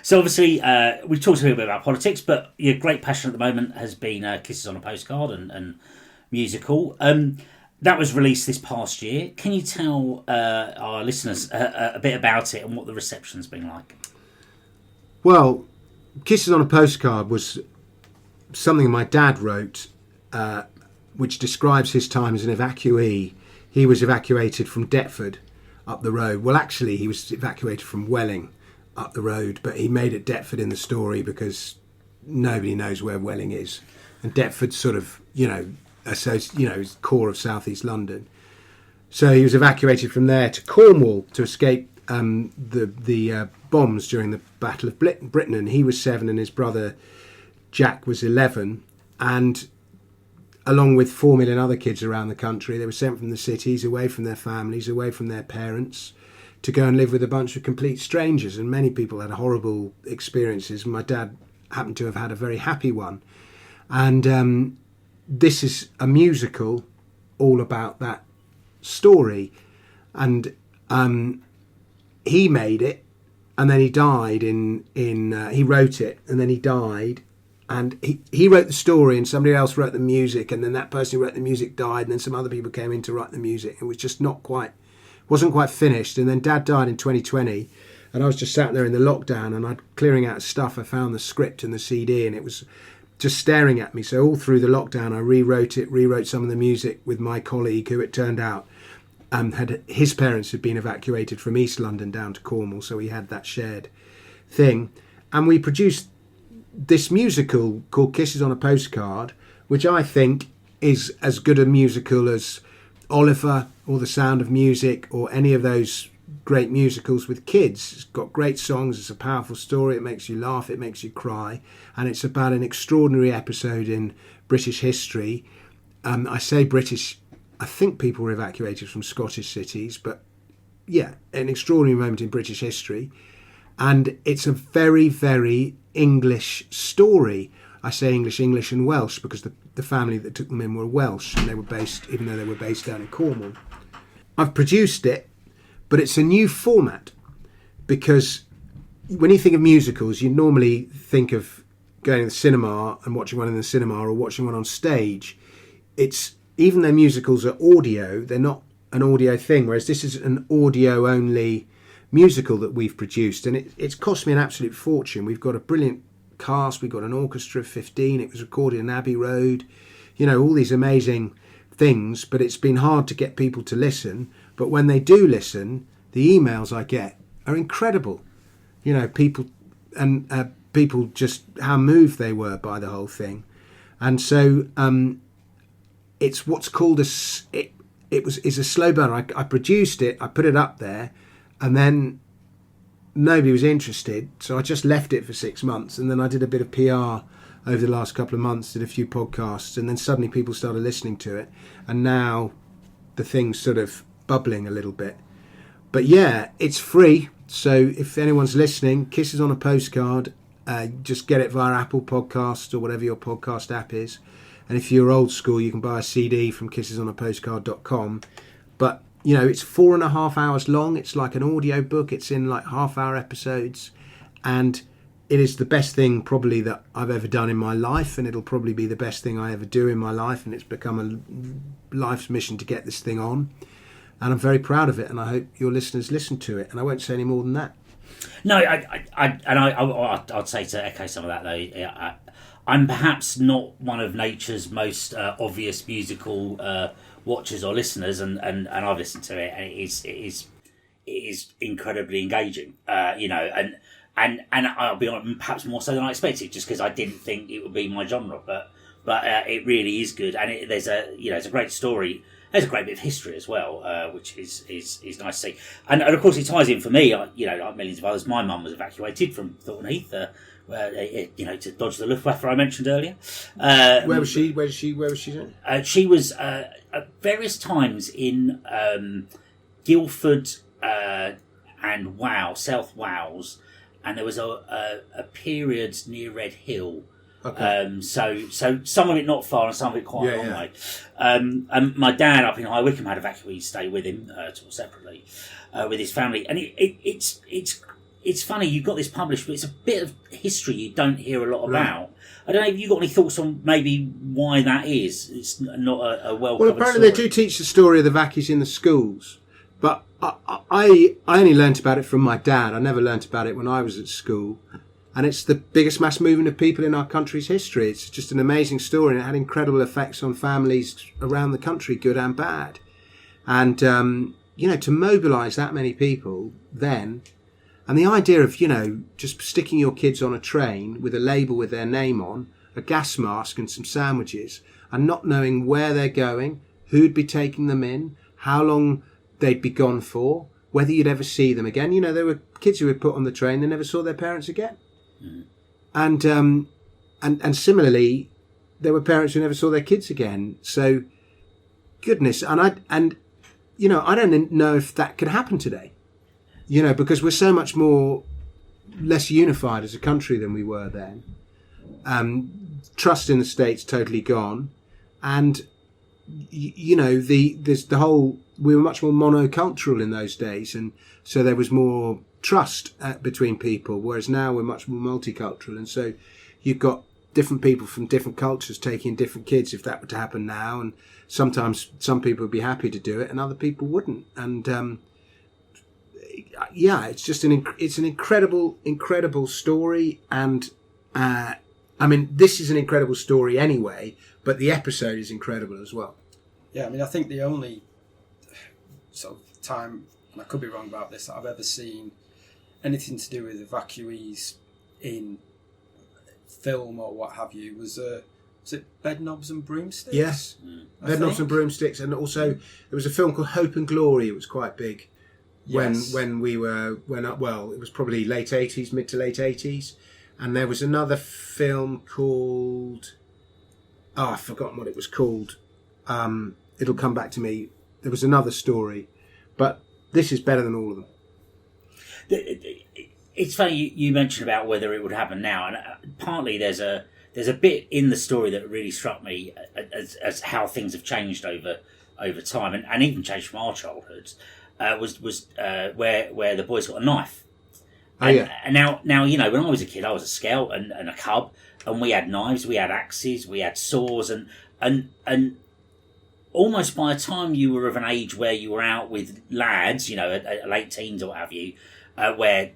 So obviously, we've talked a little bit about politics, but your great passion at the moment has been Kisses on a Postcard and musical. That was released this past year. Can you tell our listeners a bit about it and what the reception's been like? Well, Kisses on a Postcard was something my dad wrote, which describes his time as an evacuee. He was evacuated from Deptford up the road. Well, actually, he was evacuated from Welling up the road, but he made it Deptford in the story because nobody knows where Welling is. And Deptford's sort of, is core of southeast London. So he was evacuated from there to Cornwall to escape the bombs during the Battle of Britain. And he was 7 and his brother Jack was 11. And along with 4 million other kids around the country, they were sent from the cities, away from their families, away from their parents, to go and live with a bunch of complete strangers. And many people had horrible experiences. My dad happened to have had a very happy one. And this is a musical all about that story. And he made it, and then he died he wrote it, and then he died. And he wrote the story, and somebody else wrote the music, and then that person who wrote the music died, and then some other people came in to write the music. It was just wasn't quite finished. And then Dad died in 2020, and I was just sat there in the lockdown, and clearing out stuff. I found the script and the CD, and it was just staring at me. So all through the lockdown, I rewrote some of the music with my colleague, who it turned out his parents had been evacuated from East London down to Cornwall, so we had that shared thing. And we produced this musical called Kisses on a Postcard, which I think is as good a musical as Oliver or The Sound of Music or any of those great musicals with kids. It's got great songs, it's a powerful story, it makes you laugh, it makes you cry, and it's about an extraordinary episode in British history. I say British, I think people were evacuated from Scottish cities, but yeah, an extraordinary moment in British history. And it's a very, very English story. I say English and Welsh because the family that took them in were Welsh, and they were based, even though they were based down in Cornwall. I've produced it, but it's a new format because when you think of musicals, you normally think of going to the cinema and watching one in the cinema or watching one on stage. It's, even though musicals are audio, they're not an audio thing, whereas this is an audio only musical that we've produced, and it's cost me an absolute fortune. We've got a brilliant cast, we've got an orchestra of 15, it was recorded in Abbey Road, all these amazing things, but it's been hard to get people to listen. But when they do listen, the emails I get are incredible. People just how moved they were by the whole thing. And so it's what's called it's a slow burner. I produced it, I put it up there, and then nobody was interested, so I just left it for 6 months, and then I did a bit of PR over the last couple of months, did a few podcasts, and then suddenly people started listening to it, and now the thing's sort of bubbling a little bit. But yeah, it's free, so if anyone's listening, Kisses on a Postcard, just get it via Apple Podcasts or whatever your podcast app is. And if you're old school, you can buy a CD from kissesonapostcard.com. But it's 4.5 hours long. It's like an audio book. It's in like half-hour episodes. And it is the best thing probably that I've ever done in my life. And it'll probably be the best thing I ever do in my life. And it's become a life's mission to get this thing on. And I'm very proud of it. And I hope your listeners listen to it. And I won't say any more than that. No, I'd say, to echo some of that, though, I'm perhaps not one of nature's most obvious musical watchers or listeners, and I've listened to it, and it is incredibly engaging, and I'll be honest, perhaps more so than I expected, just because I didn't think it would be my genre, but it really is good, and there's it's a great story. There's a great bit of history as well, which is nice to see, and of course it ties in for me. Like millions of others, my mum was evacuated from Thornton Heath. To dodge the Luftwaffe I mentioned earlier. Where was she? Where was she? She was at various times in Guildford and South Wales, and there was a period near Red Hill. Okay. So some of it not far and some of it quite a long way. And my dad up in High Wycombe had evacuees stay with him, separately, with his family, and it's it's funny, you've got this published, but it's a bit of history you don't hear a lot about. I don't know if you've got any thoughts on maybe why that is. It's not a well-covered Well, apparently story. they do teach the story of the vackies in the schools, but I only learnt about it from my dad. I never learnt about it when I was at school. And it's the biggest mass movement of people in our country's history. It's just an amazing story, and it had incredible effects on families around the country, good and bad. And, to mobilise that many people then, and the idea of, just sticking your kids on a train with a label with their name on, a gas mask and some sandwiches, and not knowing where they're going, who'd be taking them in, how long they'd be gone for, whether you'd ever see them again. There were kids who were put on the train, they never saw their parents again. And similarly, there were parents who never saw their kids again. So, goodness, and I don't know if that could happen today. Because we're so much less unified as a country than we were then. Trust in the state's totally gone, and there's the whole. We were much more monocultural in those days, and so there was more trust between people, whereas now we're much more multicultural, and so you've got different people from different cultures taking different kids if that were to happen now, and sometimes some people would be happy to do it and other people wouldn't. And it's just an incredible story, and this is an incredible story anyway, but the episode is incredible as well. Yeah, I think the only sort of time, and I could be wrong about this, that I've ever seen anything to do with evacuees in film or what have you was it Bed Knobs and Broomsticks? Yes, Bed Knobs and Broomsticks, and also there was a film called Hope and Glory. It was quite big when it was probably late 80s, mid to late 80s, and there was another film called I've forgotten what it was called. It'll come back to me. There was another story, but this is better than all of them. It's funny you mentioned about whether it would happen now, and partly there's a bit in the story that really struck me as how things have changed over time, and even changed from our childhoods. Was where the boys got a knife. And now when I was a kid, I was a scout and a cub, and we had knives, we had axes, we had saws, and almost by the time you were of an age where you were out with lads, at late teens or what have you, where,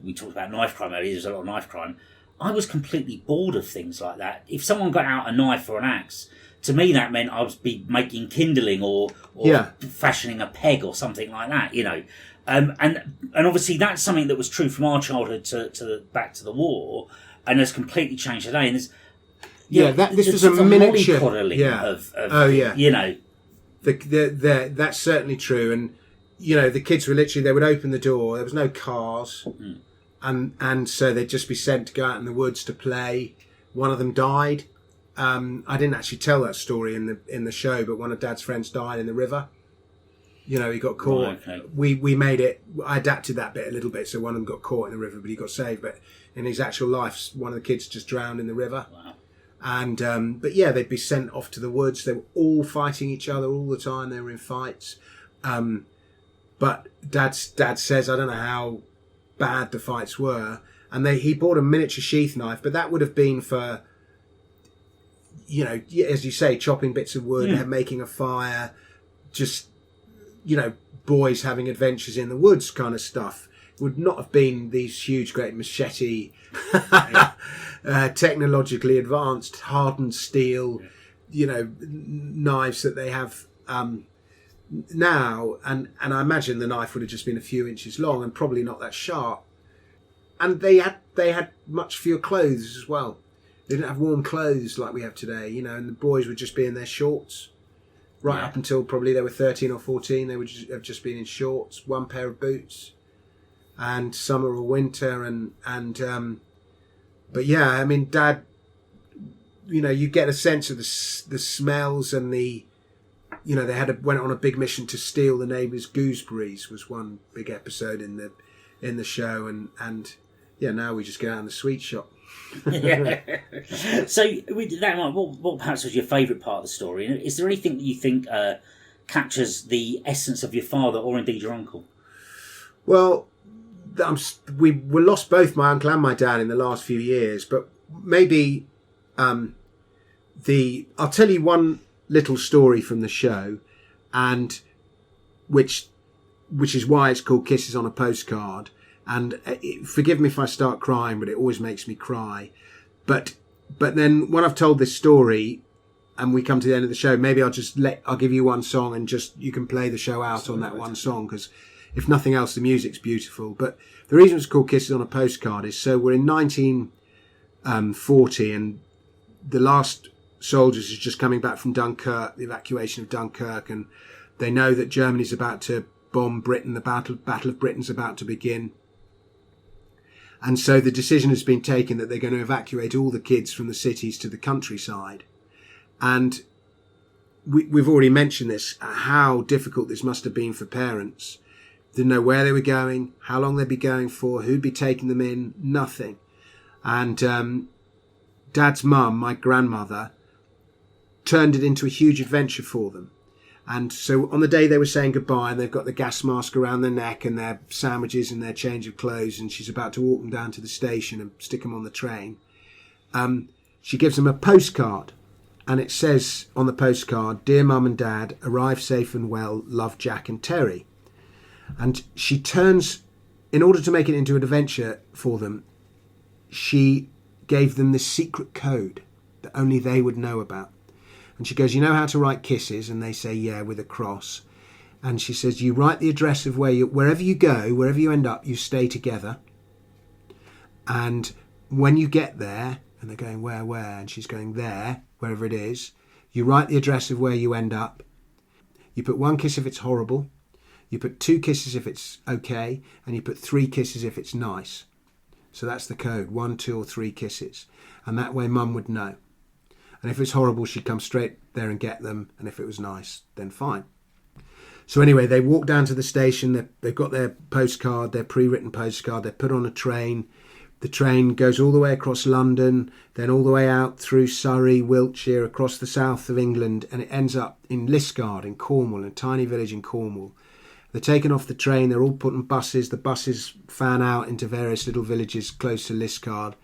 we talked about knife crime earlier, there's a lot of knife crime, I was completely bored of things like that. If someone got out a knife or an axe, to me that meant I would be making kindling or fashioning a peg or something like that, and obviously that's something that was true from our childhood to back to the war, and has completely changed today. And this was a miniature. That's certainly true. And the kids were literally, they would open the door. There was no cars, and so they'd just be sent to go out in the woods to play. One of them died. I didn't actually tell that story in the show, but one of Dad's friends died in the river. He got caught. Right, okay. We made it. I adapted that bit a little bit, so one of them got caught in the river, but he got saved. But in his actual life, one of the kids just drowned in the river. Wow. And they'd be sent off to the woods. They were all fighting each other all the time. They were in fights. But Dad says, I don't know how bad the fights were, and he bought a miniature sheath knife, but that would have been for, as you say, chopping bits of wood, making a fire, just, boys having adventures in the woods kind of stuff. It would not have been these huge, great machete, technologically advanced, hardened steel, knives that they have now. And I imagine the knife would have just been a few inches long and probably not that sharp. And they had much fewer clothes as well. They didn't have warm clothes like we have today, and the boys would just be in their shorts. Right up until probably they were 13 or 14, they would have just been in shorts, one pair of boots, and summer or winter, but Dad, you get a sense of the smells and the, they went on a big mission to steal the neighbours' gooseberries was one big episode in the show, and now we just go out in the sweet shop. So, with that, what perhaps was your favourite part of the story? Is there anything that you think captures the essence of your father or indeed your uncle? Well, we were lost, both my uncle and my dad, in the last few years. But maybe I'll tell you one little story from the show, and which is why it's called Kisses on a Postcard. And forgive me if I start crying, but it always makes me cry. But then when I've told this story and we come to the end of the show, maybe I'll give you one song and just you can play the show out on that one song, because if nothing else, the music's beautiful. But the reason it's called Kisses on a Postcard is so we're in 1940 and the last soldiers is just coming back from Dunkirk, the evacuation of Dunkirk, and they know that Germany's about to bomb Britain, the Battle of Britain's about to begin. And so the decision has been taken that they're going to evacuate all the kids from the cities to the countryside. And we've already mentioned this, how difficult this must have been for parents. Didn't know where they were going, how long they'd be going for, who'd be taking them in, nothing. And Dad's mum, my grandmother, turned it into a huge adventure for them. And so on the day they were saying goodbye, and they've got the gas mask around their neck and their sandwiches and their change of clothes, and she's about to walk them down to the station and stick them on the train, she gives them a postcard. And it says on the postcard, "Dear Mum and Dad, arrive safe and well, love Jack and Terry." And she turns, in order to make it into an adventure for them, she gave them this secret code that only they would know about. And she goes, "You know how to write kisses?" And they say, "Yeah," with a cross. And she says, "You write the address of wherever you go, wherever you end up, you stay together. And when you get there," and they're going, where? And she's going, "There, wherever it is. You write the address of where you end up. You put 1 kiss if it's horrible. You put 2 kisses if it's okay. And you put 3 kisses if it's nice." So that's the code, 1, 2 or 3 kisses. And that way Mum would know. And if it's horrible, she'd come straight there and get them. And if it was nice, then fine. So anyway, they walk down to the station. They've got their postcard, their pre-written postcard. They're put on a train. The train goes all the way across London, then all the way out through Surrey, Wiltshire, across the south of England. And it ends up in Liskeard in Cornwall, a tiny village in Cornwall. They're taken off the train. They're all put in buses. The buses fan out into various little villages close to Liskeard.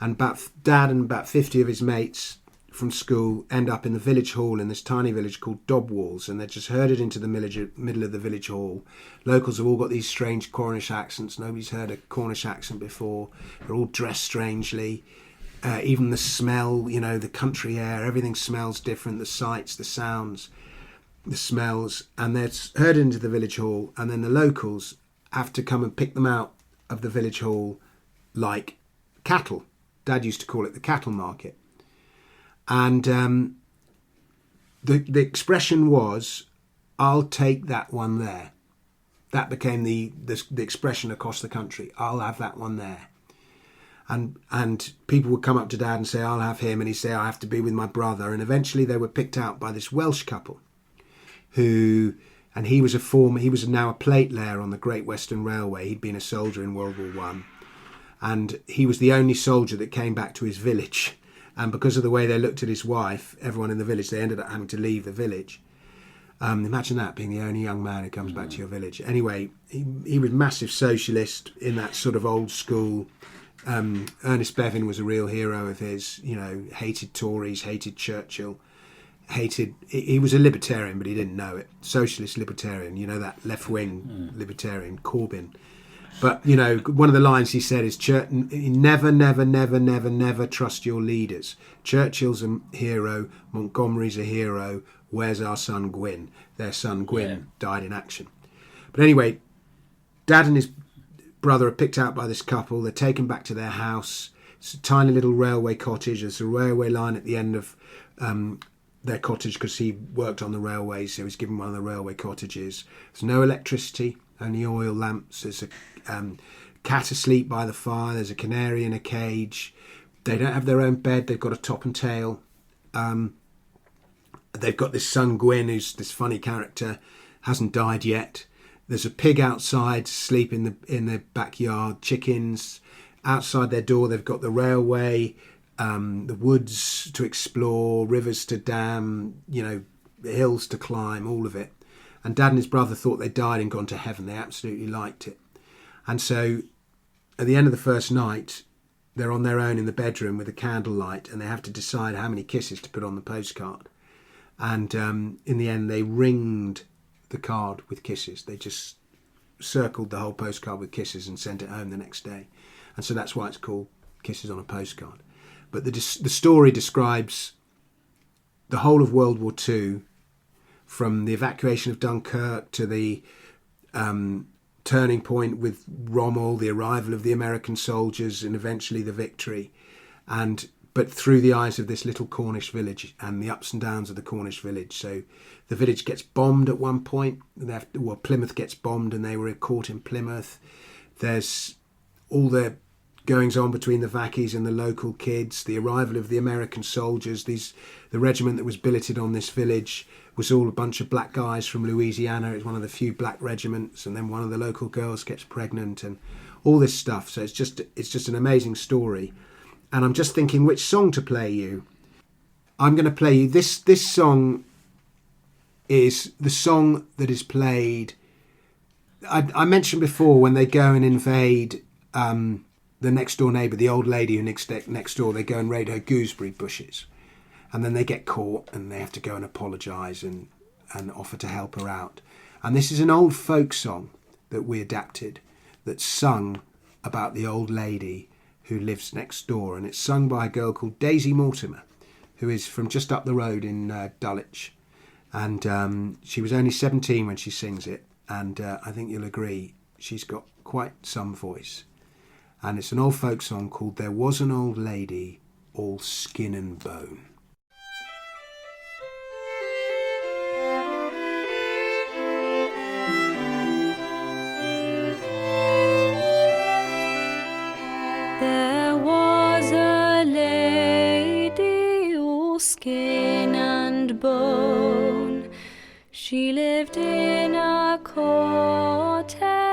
And Dad and about 50 of his mates from school end up in the village hall in this tiny village called Dobwalls, and they're just herded into the middle of the village hall. Locals have all got these strange Cornish accents. Nobody's heard a Cornish accent before. They're all dressed strangely. Even the smell, the country air, everything smells different. The sights, the sounds, the smells, and they're herded into the village hall, and then the locals have to come and pick them out of the village hall like cattle. Dad used to call it the cattle market. And the expression was, "I'll take that one there." That became the expression across the country. "I'll have that one there." And people would come up to Dad and say, "I'll have him," and he'd say, "I have to be with my brother." And eventually they were picked out by this Welsh couple he was now a plate layer on the Great Western Railway. He'd been a soldier in World War One, and he was the only soldier that came back to his village. And because of the way they looked at his wife, everyone in the village, they ended up having to leave the village. Imagine that, being the only young man who comes back to your village. Anyway, he was a massive socialist in that sort of old school. Ernest Bevin was a real hero of his, hated Tories, hated Churchill, he was a libertarian, but he didn't know it. Socialist libertarian, that left-wing libertarian, Corbyn. But, one of the lines he said is, never, never, never, never, never trust your leaders. Churchill's a hero, Montgomery's a hero, where's our son Gwyn? Their son Gwyn died in action. But anyway, Dad and his brother are picked out by this couple. They're taken back to their house. It's a tiny little railway cottage. There's a railway line at the end of their cottage because he worked on the railways, so he was given one of the railway cottages. There's no electricity, only oil lamps. There's a cat asleep by the fire. There's a canary in a cage. They don't have their own bed. They've got a top and tail. They've got this son Gwyn, who's this funny character, hasn't died yet. There's a pig outside, asleep in the backyard. Chickens outside their door. They've got the railway, the woods to explore, rivers to dam, hills to climb, all of it. And Dad and his brother thought they died and gone to heaven. They absolutely liked it. And so at the end of the first night, they're on their own in the bedroom with a candlelight, and they have to decide how many kisses to put on the postcard. And in the end, they ringed the card with kisses. They just circled the whole postcard with kisses and sent it home the next day. And so that's why it's called Kisses on a Postcard. But the story describes the whole of World War II, from the evacuation of Dunkirk to the turning point with Rommel, the arrival of the American soldiers, and eventually the victory. But through the eyes of this little Cornish village and the ups and downs of the Cornish village. So the village gets bombed at one point. Plymouth gets bombed, and they were caught in Plymouth. There's all the goings on between the Vackies and the local kids, the arrival of the American soldiers. The regiment that was billeted on this village was all a bunch of black guys from Louisiana. It's one of the few black regiments, and then one of the local girls gets pregnant, and all this stuff. So it's just an amazing story. And I'm just thinking which song to play you. I'm going to play you this song. Is the song that is played. I mentioned before, when they go and invade the next door neighbour, the old lady who next door, they go and raid her gooseberry bushes, and then they get caught and they have to go and apologise and offer to help her out. And this is an old folk song that we adapted, that's sung about the old lady who lives next door, and it's sung by a girl called Daisy Mortimer, who is from just up the road in Dulwich. And she was only 17 when she sings it, and I think you'll agree she's got quite some voice. And it's an old folk song called There Was an Old Lady, All Skin and Bone. There was a lady, all skin and bone. She lived in a cottage